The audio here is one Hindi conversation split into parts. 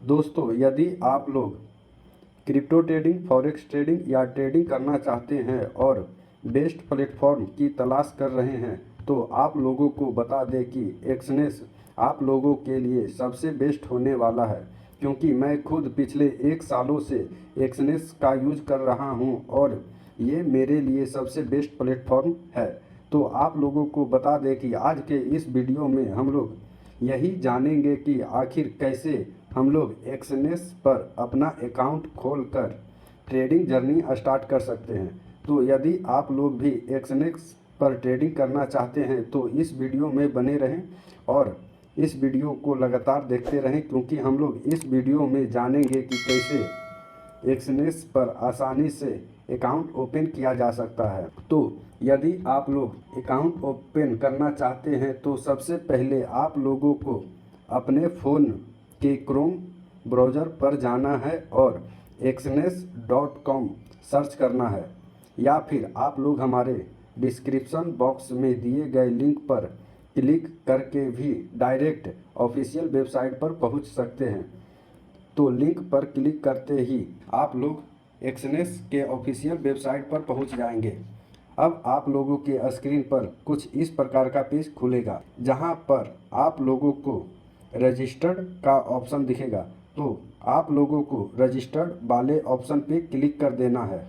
दोस्तों, यदि आप लोग क्रिप्टो ट्रेडिंग, फॉरेक्स ट्रेडिंग या ट्रेडिंग करना चाहते हैं और बेस्ट प्लेटफॉर्म की तलाश कर रहे हैं, तो आप लोगों को बता दें कि एक्सनेस आप लोगों के लिए सबसे बेस्ट होने वाला है। क्योंकि मैं खुद पिछले 1 सालों से एक्सनेस का यूज कर रहा हूं और ये मेरे लिए सबसे बेस्ट प्लेटफॉर्म है। तो आप लोगों को बता दें कि आज के इस वीडियो में हम लोग यही जानेंगे कि आखिर कैसे हम लोग एक्सनेस पर अपना अकाउंट खोलकर ट्रेडिंग जर्नी स्टार्ट कर सकते हैं। तो यदि आप लोग भी एक्सनेस पर ट्रेडिंग करना चाहते हैं तो इस वीडियो में बने रहें और इस वीडियो को लगातार देखते रहें, क्योंकि हम लोग इस वीडियो में जानेंगे कि कैसे एक्सनेस पर आसानी से अकाउंट ओपन किया जा सकता है। तो यदि आप लोग अकाउंट ओपन करना चाहते हैं तो सबसे पहले आप लोगों को अपने फ़ोन के क्रोम ब्राउज़र पर जाना है और exnes.com सर्च करना है, या फिर आप लोग हमारे डिस्क्रिप्शन बॉक्स में दिए गए लिंक पर क्लिक करके भी डायरेक्ट ऑफिशियल वेबसाइट पर पहुंच सकते हैं। तो लिंक पर क्लिक करते ही आप लोग एक्सनेस के ऑफिशियल वेबसाइट पर पहुंच जाएंगे। अब आप लोगों के स्क्रीन पर कुछ इस प्रकार का पेज खुलेगा, जहां पर आप लोगों को रजिस्टर्ड का ऑप्शन दिखेगा। तो आप लोगों को रजिस्टर्ड वाले ऑप्शन पे क्लिक कर देना है।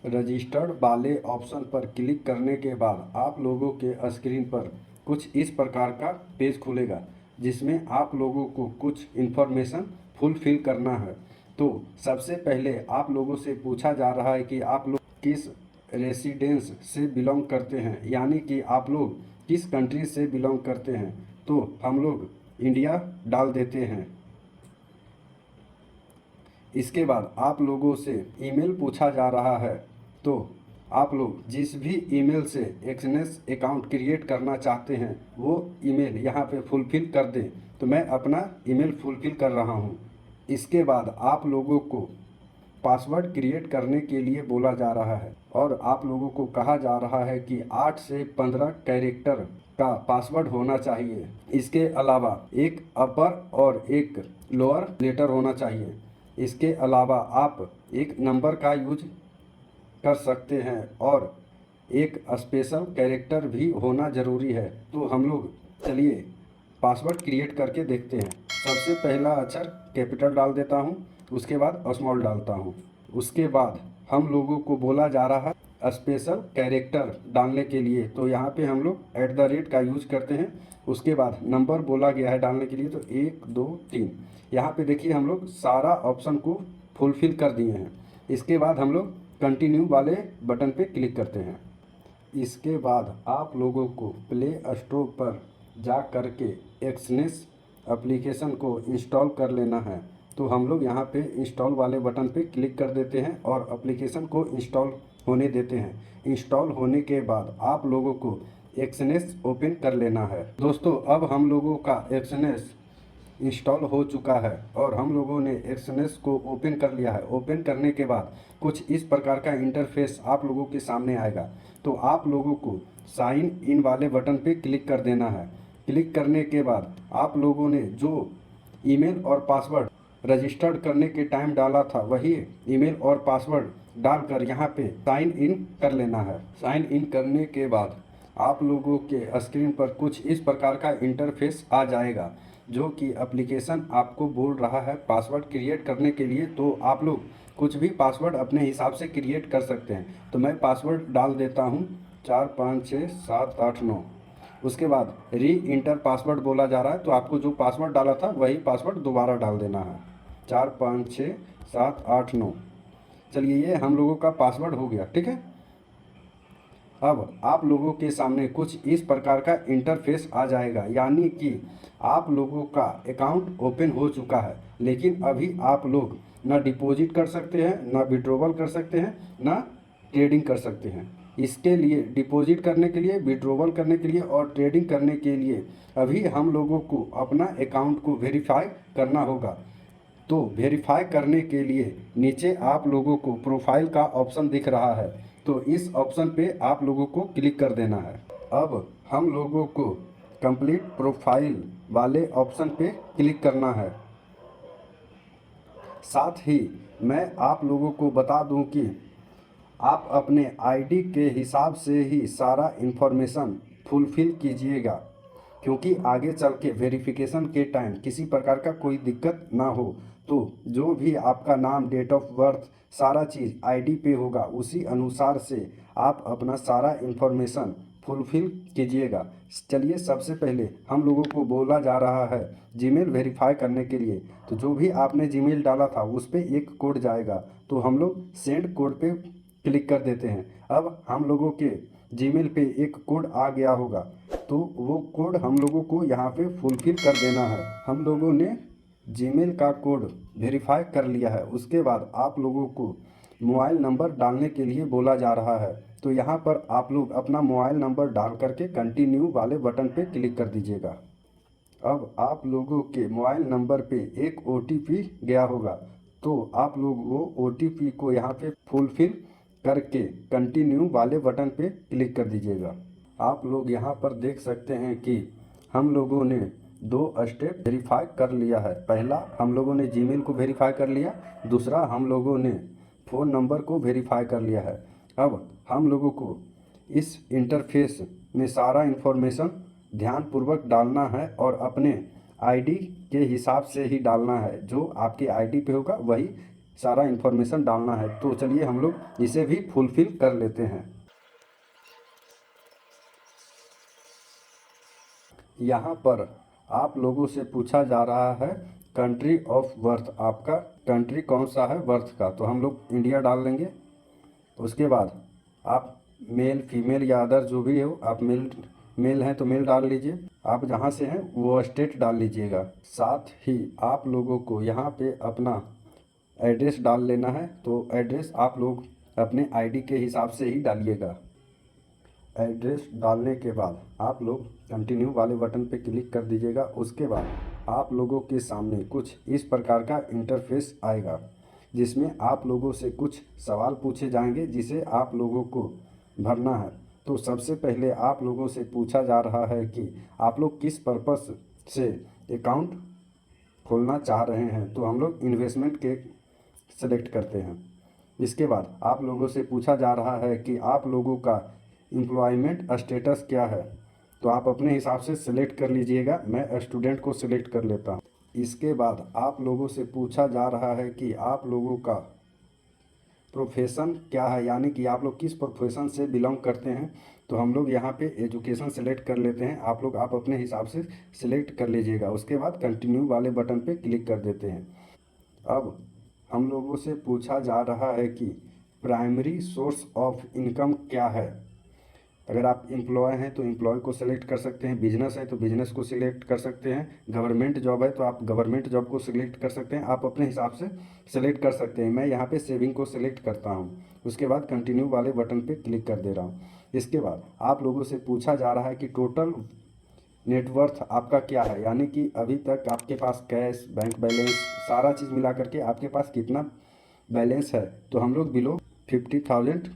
रजिस्टर्ड वाले ऑप्शन पर क्लिक करने के बाद आप लोगों के स्क्रीन पर कुछ इस प्रकार का पेज खुलेगा, जिसमें आप लोगों को कुछ इन्फॉर्मेशन फुलफिल करना है। तो सबसे पहले आप लोगों से पूछा जा रहा है कि आप लोग किस रेसिडेंस से बिलोंग करते हैं, यानी कि आप लोग किस कंट्री से बिलोंग करते हैं। तो हम लोग इंडिया डाल देते हैं। इसके बाद आप लोगों से ईमेल पूछा जा रहा है, तो आप लोग जिस भी ईमेल से एक्सनेस अकाउंट क्रिएट करना चाहते हैं वो ईमेल यहाँ पे फुलफिल कर दें। तो मैं अपना ईमेल फुलफिल कर रहा हूँ। इसके बाद आप लोगों को पासवर्ड क्रिएट करने के लिए बोला जा रहा है और आप लोगों को कहा जा रहा है कि 8 से 15 कैरेक्टर का पासवर्ड होना चाहिए। इसके अलावा एक अपर और एक लोअर लेटर होना चाहिए। इसके अलावा आप एक नंबर का यूज कर सकते हैं और एक स्पेशल कैरेक्टर भी होना ज़रूरी है। तो हम लोग चलिए पासवर्ड क्रिएट करके देखते हैं। सबसे पहला अक्षर कैपिटल डाल देता हूँ, उसके बाद स्मॉल डालता हूँ। उसके बाद हम लोगों को बोला जा रहा है स्पेशल कैरेक्टर डालने के लिए, तो यहाँ पे हम लोग @ का यूज करते हैं। उसके बाद नंबर बोला गया है डालने के लिए, तो 1 2 3। यहाँ पे देखिए हम लोग सारा ऑप्शन को फुलफिल कर दिए हैं। इसके बाद हम लोग कंटिन्यू वाले बटन पे क्लिक करते हैं। इसके बाद आप लोगों को प्ले स्टोर पर जा कर के एक्सनेस एप्लीकेशन को इंस्टॉल कर लेना है। तो हम लोग यहाँ पे इंस्टॉल वाले बटन पे क्लिक कर देते हैं और एप्लीकेशन को इंस्टॉल होने देते हैं। इंस्टॉल होने के बाद आप लोगों को एक्सनेस ओपन कर लेना है। दोस्तों, अब हम लोगों का एक्सनेस इंस्टॉल हो चुका है और हम लोगों ने एक्सनेस को ओपन कर लिया है। ओपन करने के बाद कुछ इस प्रकार का इंटरफेस आप लोगों के सामने आएगा। तो आप लोगों को साइन इन वाले बटन पे क्लिक कर देना है। क्लिक करने के बाद आप लोगों ने जो ईमेल और पासवर्ड रजिस्टर्ड करने के टाइम डाला था वही ईमेल और पासवर्ड डालकर यहाँ पे साइन इन कर लेना है। साइन इन करने के बाद आप लोगों के स्क्रीन पर कुछ इस प्रकार का इंटरफेस आ जाएगा, जो कि एप्लीकेशन आपको बोल रहा है पासवर्ड क्रिएट करने के लिए। तो आप लोग कुछ भी पासवर्ड अपने हिसाब से क्रिएट कर सकते हैं। तो मैं पासवर्ड डाल देता हूँ 4 5 6 7 8 9। उसके बाद री इंटर पासवर्ड बोला जा रहा है, तो आपको जो पासवर्ड डाला था वही पासवर्ड दोबारा डाल देना है। 4 5 6 7 8 9। चलिए, ये हम लोगों का पासवर्ड हो गया, ठीक है। अब आप लोगों के सामने कुछ इस प्रकार का इंटरफेस आ जाएगा, यानी कि आप लोगों का अकाउंट ओपन हो चुका है। लेकिन अभी आप लोग ना डिपॉजिट कर सकते हैं, ना विड्रॉवल कर सकते हैं, ना ट्रेडिंग कर सकते हैं। इसके लिए डिपॉजिट करने के लिए, विड्रॉवल करने के लिए और ट्रेडिंग करने के लिए अभी हम लोगों को अपना अकाउंट को वेरीफाई करना होगा। तो वेरीफाई करने के लिए नीचे आप लोगों को प्रोफाइल का ऑप्शन दिख रहा है, तो इस ऑप्शन पे आप लोगों को क्लिक कर देना है। अब हम लोगों को कंप्लीट प्रोफाइल वाले ऑप्शन पे क्लिक करना है। साथ ही मैं आप लोगों को बता दूं कि आप अपने आईडी के हिसाब से ही सारा इन्फॉर्मेशन फुलफ़िल कीजिएगा, क्योंकि आगे चल के वेरिफिकेशन के टाइम किसी प्रकार का कोई दिक्कत ना हो। तो जो भी आपका नाम, डेट ऑफ बर्थ, सारा चीज़ आईडी पे होगा, उसी अनुसार से आप अपना सारा इन्फॉर्मेशन फुलफ़िल कीजिएगा। चलिए, सबसे पहले हम लोगों को बोला जा रहा है जीमेल वेरीफाई करने के लिए। तो जो भी आपने जीमेल डाला था उस पर एक कोड जाएगा, तो हम लोग सेंड कोड पे क्लिक कर देते हैं। अब हम लोगों के जीमेल पे एक कोड आ गया होगा, तो वो कोड हम लोगों को यहाँ पे फुलफ़िल कर देना है। हम लोगों ने जीमेल का कोड वेरीफाई कर लिया है। उसके बाद आप लोगों को मोबाइल नंबर डालने के लिए बोला जा रहा है। तो यहाँ पर आप लोग अपना मोबाइल नंबर डाल करके कंटिन्यू वाले बटन पे क्लिक कर दीजिएगा। अब आप लोगों के मोबाइल नंबर पे एक ओटीपी गया होगा, तो आप लोग वो ओटीपी को यहाँ पे फुलफ़िल करके कंटिन्यू वाले बटन पे क्लिक कर दीजिएगा। आप लोग यहाँ पर देख सकते हैं कि हम लोगों ने 2 स्टेप वेरीफाई कर लिया है। पहला हम लोगों ने जीमेल को वेरीफाई कर लिया, दूसरा हम लोगों ने फ़ोन नंबर को वेरीफाई कर लिया है। अब हम लोगों को इस इंटरफेस में सारा इन्फॉर्मेशन ध्यानपूर्वक डालना है और अपने आईडी के हिसाब से ही डालना है। जो आपके आईडी पे होगा वही सारा इन्फॉर्मेशन डालना है। तो चलिए हम लोग इसे भी फुलफ़िल कर लेते हैं। यहाँ पर आप लोगों से पूछा जा रहा है कंट्री ऑफ बर्थ, आपका कंट्री कौन सा है बर्थ का, तो हम लोग इंडिया डाल लेंगे। उसके बाद आप मेल, फीमेल या अदर जो भी हो, आप मेल हैं तो मेल डाल लीजिए, आप जहाँ से हैं वो स्टेट डाल लीजिएगा। साथ ही आप लोगों को यहाँ पे अपना एड्रेस डाल लेना है, तो एड्रेस आप लोग अपने आईडी के हिसाब से ही डालिएगा। एड्रेस डालने के बाद आप लोग कंटिन्यू वाले बटन पे क्लिक कर दीजिएगा। उसके बाद आप लोगों के सामने कुछ इस प्रकार का इंटरफेस आएगा, जिसमें आप लोगों से कुछ सवाल पूछे जाएंगे जिसे आप लोगों को भरना है। तो सबसे पहले आप लोगों से पूछा जा रहा है कि आप लोग किस पर्पस से अकाउंट खोलना चाह रहे हैं, तो हम लोग इन्वेस्टमेंट के सेलेक्ट करते हैं। इसके बाद आप लोगों से पूछा जा रहा है कि आप लोगों का एम्प्लॉयमेंट स्टेटस क्या है, तो आप अपने हिसाब से सिलेक्ट कर लीजिएगा। मैं स्टूडेंट को सिलेक्ट कर लेता हूँ। इसके बाद आप लोगों से पूछा जा रहा है कि आप लोगों का प्रोफेशन क्या है, यानी कि आप लोग किस प्रोफेशन से बिलोंग करते हैं। तो हम लोग यहाँ पे एजुकेशन सेलेक्ट कर लेते हैं। आप अपने हिसाब से सिलेक्ट कर लीजिएगा। उसके बाद कंटिन्यू वाले बटन पे क्लिक कर देते हैं। अब हम लोगों से पूछा जा रहा है कि प्राइमरी सोर्स ऑफ इनकम क्या है। अगर आप एम्प्लॉय हैं तो एम्प्लॉय को सिलेक्ट कर सकते हैं, बिजनेस है तो बिजनेस को सिलेक्ट कर सकते हैं, गवर्नमेंट जॉब है तो आप गवर्नमेंट जॉब को सिलेक्ट कर सकते हैं। आप अपने हिसाब से सिलेक्ट कर सकते हैं। मैं यहाँ पे सेविंग को सिलेक्ट करता हूँ। उसके बाद कंटिन्यू वाले बटन पे क्लिक कर दे रहा हूँ। इसके बाद आप लोगों से पूछा जा रहा है कि टोटल नेटवर्थ आपका क्या है, यानी कि अभी तक आपके पास कैश, बैंक बैलेंस, सारा चीज़ मिला करके आपके पास कितना बैलेंस है। तो हम लोग बिलो 50,000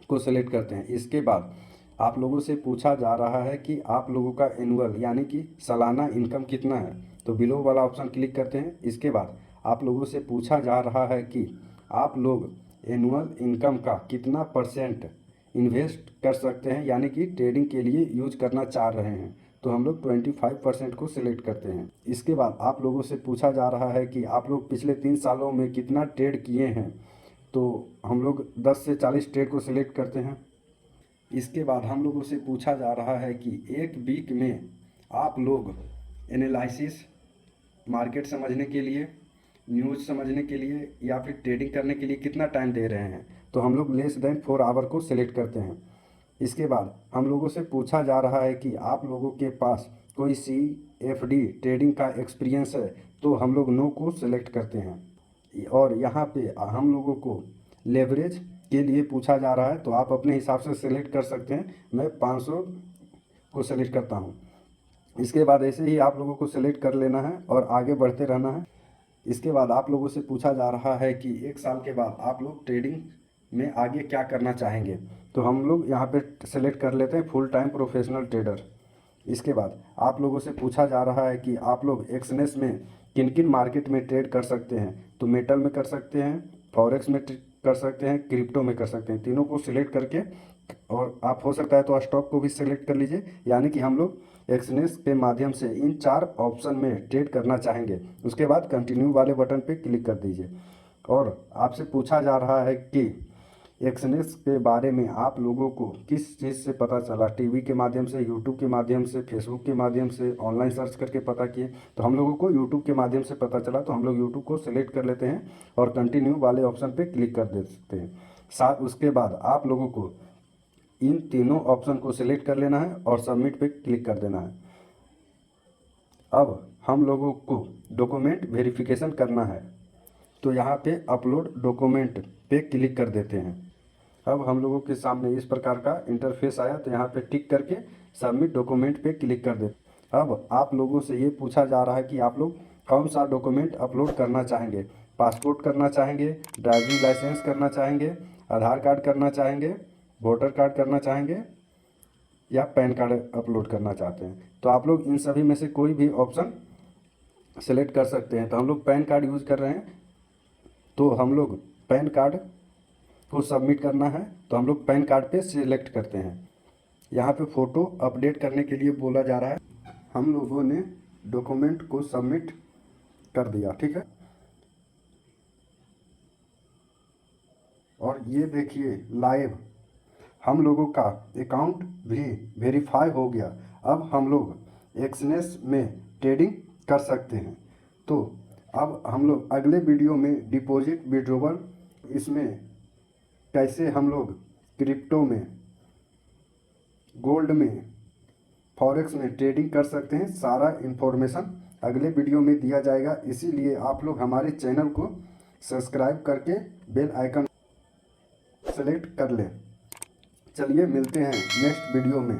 को सिलेक्ट करते हैं। इसके बाद आप लोगों से पूछा जा रहा है कि आप लोगों का एनुअल यानी कि सालाना इनकम कितना है, तो बिलो वाला ऑप्शन क्लिक करते हैं। इसके बाद आप लोगों से पूछा जा रहा है कि आप लोग एनुअल इनकम का कितना % इन्वेस्ट कर सकते हैं, यानी कि ट्रेडिंग के लिए यूज करना चाह रहे हैं, तो हम लोग 25% को सिलेक्ट करते हैं। इसके बाद आप लोगों से पूछा जा रहा है कि आप लोग पिछले 3 सालों में कितना ट्रेड किए हैं, तो हम लोग 10 से 40 ट्रेड को सिलेक्ट करते हैं। इसके बाद हम लोगों से पूछा जा रहा है कि एक वीक में आप लोग एनालिसिस, मार्केट समझने के लिए, न्यूज़ समझने के लिए या फिर ट्रेडिंग करने के लिए कितना टाइम दे रहे हैं, तो हम लोग लेस देन 4 आवर को सिलेक्ट करते हैं। इसके बाद हम लोगों से पूछा जा रहा है कि आप लोगों के पास कोई CFD ट्रेडिंग का एक्सपीरियंस है, तो हम लोग नो को सिलेक्ट करते हैं। और यहाँ पे हम लोगों को लेवरेज के लिए पूछा जा रहा है, तो आप अपने हिसाब से सिलेक्ट कर सकते हैं। मैं 500 को सिलेक्ट करता हूँ। इसके बाद ऐसे ही आप लोगों को सिलेक्ट कर लेना है और आगे बढ़ते रहना है। इसके बाद आप लोगों से पूछा जा रहा है कि 1 साल के बाद आप लोग ट्रेडिंग में आगे क्या करना चाहेंगे, तो हम लोग यहाँ पे सिलेक्ट कर लेते हैं फुल टाइम प्रोफेशनल ट्रेडर। इसके बाद आप लोगों से पूछा जा रहा है कि आप लोग एक्सनेस में किन किन मार्केट में ट्रेड कर सकते हैं। तो मेटल में कर सकते हैं, फॉरेक्स में कर सकते हैं, क्रिप्टो में कर सकते हैं। तीनों को सिलेक्ट करके, और आप हो सकता है तो स्टॉक को भी सिलेक्ट कर लीजिए। यानी कि हम लोग एक्सनेस के माध्यम से इन 4 ऑप्शन में ट्रेड करना चाहेंगे। उसके बाद कंटिन्यू वाले बटन पे क्लिक कर दीजिए। और आपसे पूछा जा रहा है कि एक्सनेस के बारे में आप लोगों को किस चीज़ से पता चला। टीवी के माध्यम से, यूट्यूब के माध्यम से, फेसबुक के माध्यम से, ऑनलाइन सर्च करके पता किए। तो हम लोगों को यूट्यूब के माध्यम से पता चला, तो हम लोग यूट्यूब को सिलेक्ट कर लेते हैं और कंटिन्यू वाले ऑप्शन पे क्लिक कर देते हैं। साथ उसके बाद आप लोगों को इन तीनों ऑप्शन को सिलेक्ट कर लेना है और सबमिट पे क्लिक कर देना है। अब हम लोगों को डॉक्यूमेंट वेरिफिकेशन करना है, तो यहाँ पे अपलोड डॉक्यूमेंट पे क्लिक कर देते हैं। अब हम लोगों के सामने इस प्रकार का इंटरफेस आया, तो यहाँ पे टिक करके सबमिट डॉक्यूमेंट पे क्लिक कर देते। अब आप लोगों से ये पूछा जा रहा है कि आप लोग कौन सा डॉक्यूमेंट अपलोड करना चाहेंगे। पासपोर्ट करना चाहेंगे, ड्राइविंग लाइसेंस करना चाहेंगे, आधार कार्ड करना चाहेंगे, वोटर कार्ड करना चाहेंगे, या पैन कार्ड अपलोड करना चाहते हैं। तो आप लोग इन सभी में से कोई भी ऑप्शन सेलेक्ट कर सकते हैं। तो हम लोग पैन कार्ड यूज़ कर रहे हैं, तो हम लोग पैन कार्ड को सबमिट करना है, तो हम लोग पैन कार्ड पे सिलेक्ट करते हैं। यहाँ पे फ़ोटो अपडेट करने के लिए बोला जा रहा है। हम लोगों ने डॉक्यूमेंट को सबमिट कर दिया, ठीक है। और ये देखिए लाइव हम लोगों का अकाउंट भी वेरीफाई हो गया। अब हम लोग एक्सनेस में ट्रेडिंग कर सकते हैं। तो अब हम लोग अगले वीडियो में डिपॉजिट विड्रॉवल, इसमें कैसे हम लोग क्रिप्टो में, गोल्ड में, फॉरेक्स में ट्रेडिंग कर सकते हैं, सारा इन्फॉर्मेशन अगले वीडियो में दिया जाएगा। इसीलिए आप लोग हमारे चैनल को सब्सक्राइब करके बेल आइकन सेलेक्ट कर लें। चलिए मिलते हैं नेक्स्ट वीडियो में।